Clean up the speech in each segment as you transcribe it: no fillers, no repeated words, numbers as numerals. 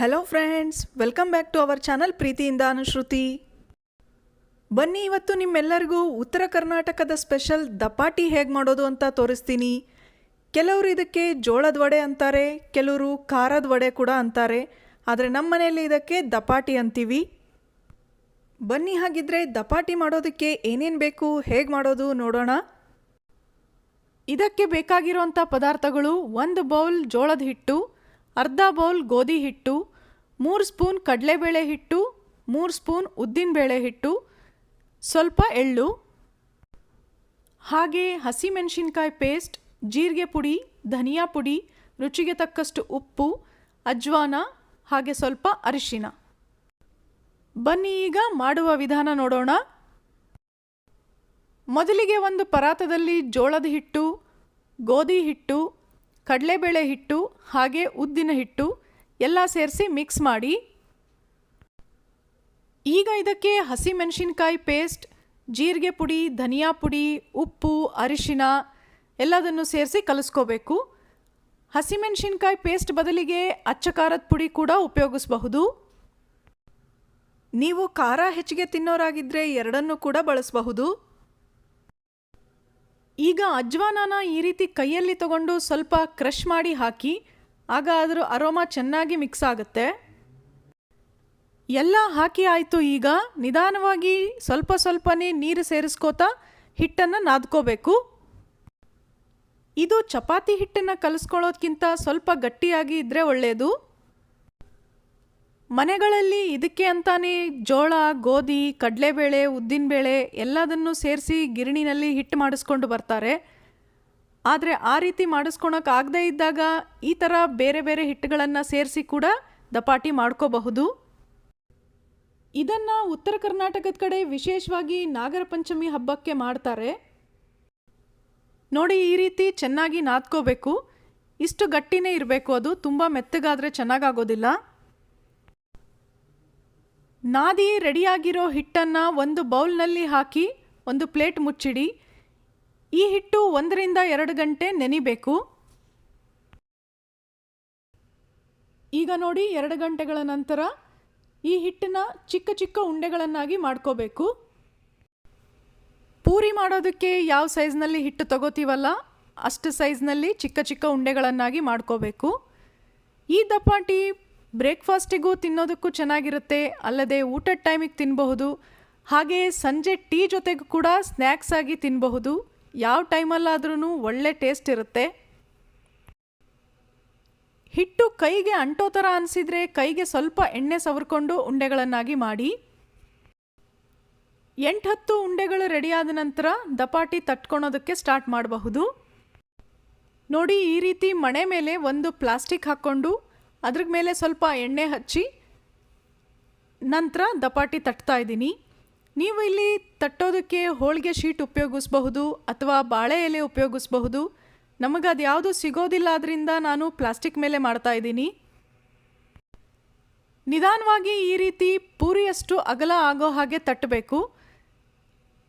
Hello friends, welcome back to our channel ಪ್ರೀತಿಯಿಂದ ಅನುಶ್ರುತಿ. ಬನ್ನಿ, ಇವತ್ತು ನಿಮ್ಮೆಲ್ಲರಿಗೂ ಉತ್ತರ ಕರ್ನಾಟಕದ ಸ್ಪೆಷಲ್ ದಪಾಟಿ ಹೇಗೆ ಮಾಡೋದು ಅಂತ ತೋರಿಸ್ತೀನಿ. ಕೆಲವರು ಇದಕ್ಕೆ ಜೋಳದ ವಡೆ ಅಂತಾರೆ, ಕೆಲವರು ಖಾರದ ವಡೆ ಕೂಡ ಅಂತಾರೆ. ಆದರೆ ನಮ್ಮ ಮನೆಯಲ್ಲಿ ಇದಕ್ಕೆ ದಪಾಟಿ ಅಂತೀವಿ. ಬನ್ನಿ, ಹಾಗಿದ್ರೆ ದಪಾಟಿ ಮಾಡೋದಕ್ಕೆ ಏನೇನು ಬೇಕು, ಹೇಗೆ ಮಾಡೋದು ನೋಡೋಣ. ಇದಕ್ಕೆ ಬೇಕಾಗಿರುವಂಥ ಪದಾರ್ಥಗಳು: 1 ಬೌಲ್ ಜೋಳದ ಹಿಟ್ಟು, ಅರ್ಧ ಬೌಲ್ ಗೋಧಿ ಹಿಟ್ಟು, 3 ಸ್ಪೂನ್ ಕಡಲೆಬೇಳೆ ಹಿಟ್ಟು, 3 ಸ್ಪೂನ್ ಉದ್ದಿನಬೇಳೆ ಹಿಟ್ಟು, ಸ್ವಲ್ಪ ಎಳ್ಳು, ಹಾಗೆ ಹಸಿಮೆಣಸಿನ್ಕಾಯಿ ಪೇಸ್ಟ್, ಜೀರಿಗೆ ಪುಡಿ, ಧನಿಯಾ ಪುಡಿ, ರುಚಿಗೆ ತಕ್ಕಷ್ಟು ಉಪ್ಪು, ಅಜ್ವಾನ, ಹಾಗೆ ಸ್ವಲ್ಪ ಅರಿಶಿನ. ಬನ್ನಿ ಈಗ ಮಾಡುವ ವಿಧಾನ ನೋಡೋಣ. ಮೊದಲಿಗೆ ಒಂದು ಪರಾತದಲ್ಲಿ ಜೋಳದ ಹಿಟ್ಟು, ಗೋಧಿ ಹಿಟ್ಟು, ಕಡಲೆಬೇಳೆ ಹಿಟ್ಟು ಹಾಗೆ ಉದ್ದಿನ ಹಿಟ್ಟು ಎಲ್ಲ ಸೇರಿಸಿ ಮಿಕ್ಸ್ ಮಾಡಿ. ಈಗ ಇದಕ್ಕೆ ಹಸಿಮೆಣಸಿನ್ಕಾಯಿ ಪೇಸ್ಟ್, ಜೀರಿಗೆ ಪುಡಿ, ಧನಿಯಾ ಪುಡಿ, ಉಪ್ಪು, ಅರಿಶಿನ ಎಲ್ಲದನ್ನು ಸೇರಿಸಿ ಕಲಿಸ್ಕೋಬೇಕು. ಹಸಿಮೆಣಸಿನ್ಕಾಯಿ ಪೇಸ್ಟ್ ಬದಲಿಗೆ ಅಚ್ಚ ಖಾರದ ಪುಡಿ ಕೂಡ ಉಪಯೋಗಿಸಬಹುದು. ನೀವು ಖಾರ ಹೆಚ್ಚಿಗೆ ತಿನ್ನೋರಾಗಿದ್ದರೆ ಎರಡನ್ನೂ ಕೂಡ ಬಳಸಬಹುದು. ಈಗ ಅಜ್ವಾನನ ಈ ರೀತಿ ಕೈಯಲ್ಲಿ ತಗೊಂಡು ಸ್ವಲ್ಪ ಕ್ರಷ್ ಮಾಡಿ ಹಾಕಿ, ಆಗ ಅದರ ಅರೋಮಾ ಚೆನ್ನಾಗಿ ಮಿಕ್ಸ್ ಆಗುತ್ತೆ. ಎಲ್ಲ ಹಾಕಿ ಆಯಿತು. ಈಗ ನಿಧಾನವಾಗಿ ಸ್ವಲ್ಪ ಸ್ವಲ್ಪನೇ ನೀರು ಸೇರಿಸ್ಕೋತಾ ಹಿಟ್ಟನ್ನು ನಾದ್ಕೋಬೇಕು. ಇದು ಚಪಾತಿ ಹಿಟ್ಟನ್ನು ಕಲಿಸ್ಕೊಳ್ಳೋದ್ಕಿಂತ ಸ್ವಲ್ಪ ಗಟ್ಟಿಯಾಗಿ ಇದ್ದರೆ ಒಳ್ಳೆಯದು. ಮನೆಗಳಲ್ಲಿ ಇದಕ್ಕೆ ಅಂತಾನೆ ಜೋಳ, ಗೋಧಿ, ಕಡಲೆಬೇಳೆ, ಉದ್ದಿನಬೇಳೆ ಎಲ್ಲದನ್ನು ಸೇರಿಸಿ ಗಿರಣಿನಲ್ಲಿ ಹಿಟ್ಟು ಮಾಡಿಸ್ಕೊಂಡು ಬರ್ತಾರೆ. ಆದರೆ ಆ ರೀತಿ ಮಾಡಿಸ್ಕೊಳಕ್ಕಾಗದೇ ಇದ್ದಾಗ ಈ ಥರ ಬೇರೆ ಬೇರೆ ಹಿಟ್ಟುಗಳನ್ನು ಸೇರಿಸಿ ಕೂಡ ದಪಾಟಿ ಮಾಡ್ಕೋಬಹುದು. ಇದನ್ನು ಉತ್ತರ ಕರ್ನಾಟಕದ ಕಡೆ ವಿಶೇಷವಾಗಿ ನಾಗರ ಪಂಚಮಿ ಹಬ್ಬಕ್ಕೆ ಮಾಡ್ತಾರೆ. ನೋಡಿ, ಈ ರೀತಿ ಚೆನ್ನಾಗಿ ನಾದ್ಕೋಬೇಕು. ಇಷ್ಟು ಗಟ್ಟಿನೇ ಇರಬೇಕು, ಅದು ತುಂಬ ಮೆತ್ತಗಾದರೆ ಚೆನ್ನಾಗಾಗೋದಿಲ್ಲ. ನಾದಿ ರೆಡಿಯಾಗಿರೋ ಹಿಟ್ಟನ್ನು ಒಂದು ಬೌಲ್ನಲ್ಲಿ ಹಾಕಿ ಒಂದು ಪ್ಲೇಟ್ ಮುಚ್ಚಿಡಿ. ಈ ಹಿಟ್ಟು 1 ರಿಂದ 2 ಗಂಟೆ ನೆನಿಬೇಕು. ಈಗ ನೋಡಿ, 2 ಗಂಟೆಗಳ ನಂತರ ಈ ಹಿಟ್ಟನ್ನು ಚಿಕ್ಕ ಚಿಕ್ಕ ಉಂಡೆಗಳನ್ನಾಗಿ ಮಾಡ್ಕೋಬೇಕು. ಪೂರಿ ಮಾಡೋದಕ್ಕೆ ಯಾವ ಸೈಜ್ನಲ್ಲಿ ಹಿಟ್ಟು ತಗೋತೀವಲ್ಲ ಅಷ್ಟು ಸೈಜ್ನಲ್ಲಿ ಚಿಕ್ಕ ಚಿಕ್ಕ ಉಂಡೆಗಳನ್ನಾಗಿ ಮಾಡ್ಕೋಬೇಕು. ಈ ದಪಾಟಿ ಬ್ರೇಕ್ಫಾಸ್ಟಿಗೂ ತಿನ್ನೋದಕ್ಕೂ ಚೆನ್ನಾಗಿರುತ್ತೆ, ಅಲ್ಲದೆ ಊಟದ ಟೈಮಿಗೆ ತಿನ್ನಬಹುದು. ಹಾಗೆ ಸಂಜೆ ಟೀ ಜೊತೆಗೂ ಕೂಡ ಸ್ನ್ಯಾಕ್ಸ್ ಆಗಿ ತಿನ್ನಬಹುದು. ಯಾವ ಟೈಮಲ್ಲಾದ್ರೂ ಒಳ್ಳೆ ಟೇಸ್ಟ್ ಇರುತ್ತೆ. ಹಿಟ್ಟು ಕೈಗೆ ಅಂಟೋ ಥರ ಅನಿಸಿದರೆ ಕೈಗೆ ಸ್ವಲ್ಪ ಎಣ್ಣೆ ಸವರ್ಕೊಂಡು ಉಂಡೆಗಳನ್ನಾಗಿ ಮಾಡಿ. 8-10 ಉಂಡೆಗಳು ರೆಡಿಯಾದ ನಂತರ ದಪಾಟಿ ತಟ್ಕೊಳೋದಕ್ಕೆ ಸ್ಟಾರ್ಟ್ ಮಾಡಬಹುದು. ನೋಡಿ, ಈ ರೀತಿ ಮಣೆ ಮೇಲೆ ಒಂದು ಪ್ಲಾಸ್ಟಿಕ್ ಹಾಕ್ಕೊಂಡು ಅದ್ರ ಮೇಲೆ ಸ್ವಲ್ಪ ಎಣ್ಣೆ ಹಚ್ಚಿ ನಂತರ ದಪಾಟಿ ತಟ್ತಾ ಇದ್ದೀನಿ. ನೀವು ಇಲ್ಲಿ ತಟ್ಟೋದಕ್ಕೆ ಹೋಳಿಗೆ ಶೀಟ್ ಉಪಯೋಗಿಸಬಹುದು ಅಥವಾ ಬಾಳೆ ಎಲೆ ಉಪಯೋಗಿಸಬಹುದು. ನಮಗದು ಯಾವುದು ಸಿಗೋದಿಲ್ಲ, ಅದರಿಂದ ನಾನು ಪ್ಲಾಸ್ಟಿಕ್ ಮೇಲೆ ಮಾಡ್ತಾ ಇದ್ದೀನಿ. ನಿಧಾನವಾಗಿ ಈ ರೀತಿ ಪೂರಿಯಷ್ಟು ಅಗಲ ಆಗೋ ಹಾಗೆ ತಟ್ಟಬೇಕು.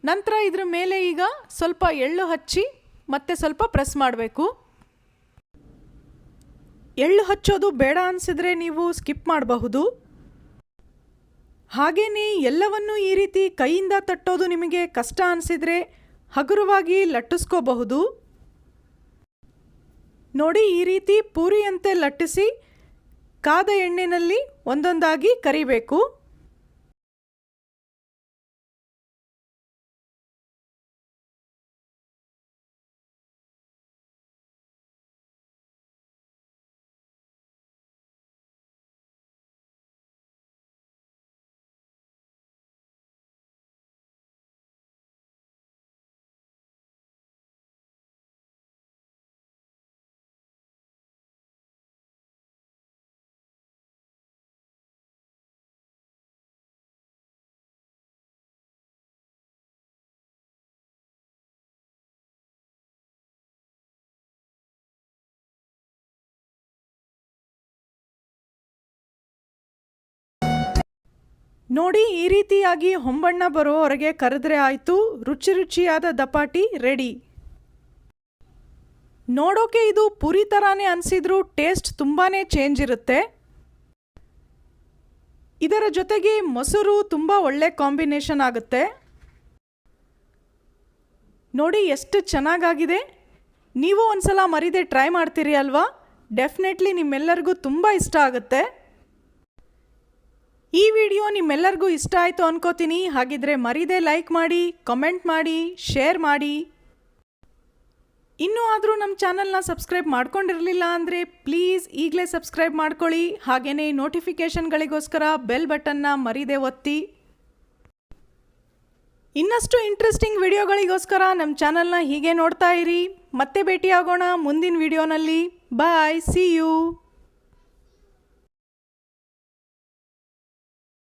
ನಂತರ ಇದ್ರ ಮೇಲೆ ಈಗ ಸ್ವಲ್ಪ ಎಳ್ಳು ಹಚ್ಚಿ ಮತ್ತೆ ಸ್ವಲ್ಪ ಪ್ರೆಸ್ ಮಾಡಬೇಕು. ಎಳ್ಳು ಹಚ್ಚೋದು ಬೇಡ ಅನಿಸಿದ್ರೆ ನೀವು ಸ್ಕಿಪ್ ಮಾಡಬಹುದು. ಹಾಗೆಯೇ ಎಲ್ಲವನ್ನೂ ಈ ರೀತಿ ಕೈಯಿಂದ ತಟ್ಟೋದು ನಿಮಗೆ ಕಷ್ಟ ಅನಿಸಿದರೆ ಹಗುರವಾಗಿ ಲಟ್ಟಿಸ್ಕೋಬಹುದು. ನೋಡಿ, ಈ ರೀತಿ ಪೂರಿಯಂತೆ ಲಟ್ಟಿಸಿ ಕಾದ ಎಣ್ಣೆಯಲ್ಲಿ ಒಂದೊಂದಾಗಿ ಕರಿಬೇಕು. ನೋಡಿ, ಈ ರೀತಿಯಾಗಿ ಹೊಂಬಣ್ಣ ಬರೋವರೆಗೆ ಕರೆದ್ರೆ ಆಯಿತು. ರುಚಿ ರುಚಿಯಾದ ದಪಾಟಿ ರೆಡಿ. ನೋಡೋಕೆ ಇದು ಪುರಿ ಥರಾನೇ ಅನಿಸಿದ್ರೂ ಟೇಸ್ಟ್ ತುಂಬಾ ಚೇಂಜ್ ಇರುತ್ತೆ. ಇದರ ಜೊತೆಗೆ ಮೊಸರು ತುಂಬ ಒಳ್ಳೆ ಕಾಂಬಿನೇಷನ್ ಆಗುತ್ತೆ. ನೋಡಿ ಎಷ್ಟು ಚೆನ್ನಾಗಾಗಿದೆ. ನೀವು ಒಂದ್ಸಲ ಮರಿದೆ ಟ್ರೈ ಮಾಡ್ತೀರಿ ಅಲ್ವಾ? ಡೆಫಿನೆಟ್ಲಿ ನಿಮ್ಮೆಲ್ಲರಿಗೂ ತುಂಬ ಇಷ್ಟ ಆಗುತ್ತೆ. ಈ ವಿಡಿಯೋ ನಿಮ್ಮೆಲ್ಲರಿಗೂ ಇಷ್ಟ ಆಯಿತು ಅನ್ಕೋತೀನಿ. ಹಾಗಿದ್ರೆ ಮರಿದೆ ಲೈಕ್ ಮಾಡಿ, ಕಮೆಂಟ್ ಮಾಡಿ, ಶೇರ್ ಮಾಡಿ. ಇನ್ನೂ ಆದರೂ ನಮ್ಮ ಚಾನಲ್ನ ಸಬ್ಸ್ಕ್ರೈಬ್ ಮಾಡ್ಕೊಂಡಿರಲಿಲ್ಲ ಅಂದರೆ ಪ್ಲೀಸ್ ಈಗಲೇ ಸಬ್ಸ್ಕ್ರೈಬ್ ಮಾಡ್ಕೊಳ್ಳಿ. ಹಾಗೆಯೇ ನೋಟಿಫಿಕೇಷನ್ಗಳಿಗೋಸ್ಕರ ಬೆಲ್ ಬಟನ್ನ ಮರಿದೆ ಒತ್ತಿ. ಇನ್ನಷ್ಟು ಇಂಟ್ರೆಸ್ಟಿಂಗ್ ವಿಡಿಯೋಗಳಿಗೋಸ್ಕರ ನಮ್ಮ ಚಾನಲ್ನ ಹೀಗೆ ನೋಡ್ತಾ ಇರಿ. ಮತ್ತೆ ಭೇಟಿಯಾಗೋಣ ಮುಂದಿನ ವಿಡಿಯೋನಲ್ಲಿ. ಬಾಯ್, ಸಿ ಯು.